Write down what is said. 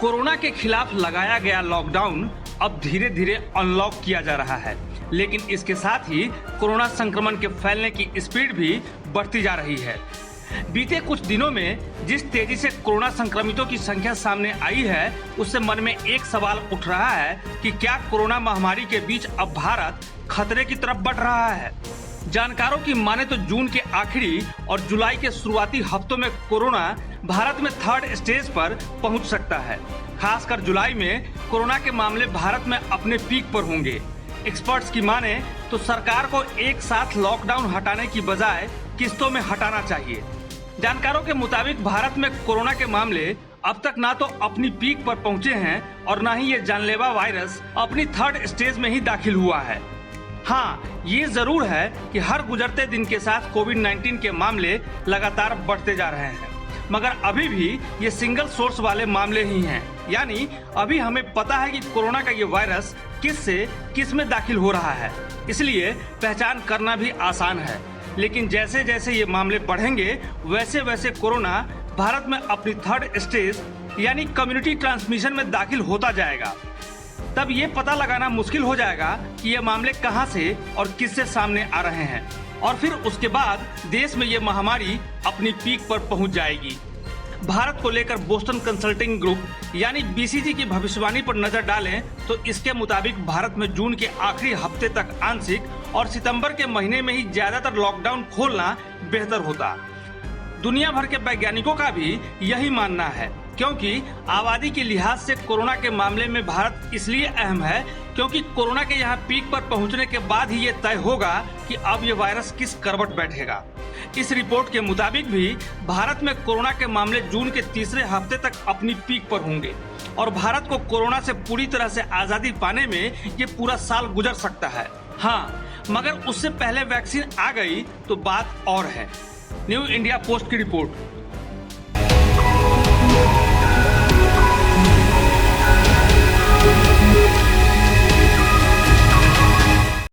Corona के खिलाफ लगाया गया लॉकडाउन अब धीरे धीरे अनलॉक किया जा रहा है, लेकिन इसके साथ ही कोरोना संक्रमण के फैलने की स्पीड भी बढ़ती जा रही है। बीते कुछ दिनों में जिस तेजी से कोरोना संक्रमितों की संख्या सामने आई है, उससे मन में एक सवाल उठ रहा है कि क्या कोरोना महामारी के बीच अब भारत खतरे की तरफ बढ़ रहा है। जानकारों की माने तो जून के आखिरी और जुलाई के शुरुआती हफ्तों में कोरोना भारत में 3rd स्टेज पर पहुंच सकता है। खासकर जुलाई में कोरोना के मामले भारत में अपने पीक पर होंगे। एक्सपर्ट्स की माने तो सरकार को एक साथ लॉकडाउन हटाने की बजाय किस्तों में हटाना चाहिए। जानकारों के मुताबिक भारत में कोरोना के मामले अब तक ना तो अपनी पीक पर पहुंचे हैं और न ही ये जानलेवा वायरस अपनी 3rd स्टेज में ही दाखिल हुआ है। हाँ, ये जरूर है कि हर गुजरते दिन के साथ कोविड-19 के मामले लगातार बढ़ते जा रहे हैं, मगर अभी भी ये सिंगल सोर्स वाले मामले ही हैं। यानी अभी हमें पता है कि कोरोना का ये वायरस किस से किस में दाखिल हो रहा है, इसलिए पहचान करना भी आसान है। लेकिन जैसे जैसे ये मामले बढ़ेंगे वैसे वैसे कोरोना भारत में अपनी 3rd स्टेज यानी कम्युनिटी ट्रांसमिशन में दाखिल होता जाएगा। तब ये पता लगाना मुश्किल हो जाएगा कि ये मामले कहां से और किससे सामने आ रहे हैं, और फिर उसके बाद देश में ये महामारी अपनी पीक पर पहुंच जाएगी। भारत को लेकर बोस्टन कंसल्टिंग ग्रुप यानी BCG की भविष्यवाणी पर नजर डालें तो इसके मुताबिक भारत में जून के आखिरी हफ्ते तक आंशिक और सितंबर के महीने में ही ज्यादातर लॉकडाउन खोलना बेहतर होता। दुनिया भर के वैज्ञानिकों का भी यही मानना है, क्योंकि आबादी के लिहाज से कोरोना के मामले में भारत इसलिए अहम है क्योंकि कोरोना के यहाँ पीक पर पहुँचने के बाद ही ये तय होगा कि अब ये वायरस किस करवट बैठेगा। इस रिपोर्ट के मुताबिक भी भारत में कोरोना के मामले जून के तीसरे हफ्ते तक अपनी पीक पर होंगे और भारत को कोरोना से पूरी तरह से आजादी पाने में ये पूरा साल गुजर सकता है। हाँ, मगर उससे पहले वैक्सीन आ गई तो बात और है। न्यू इंडिया पोस्ट की रिपोर्ट।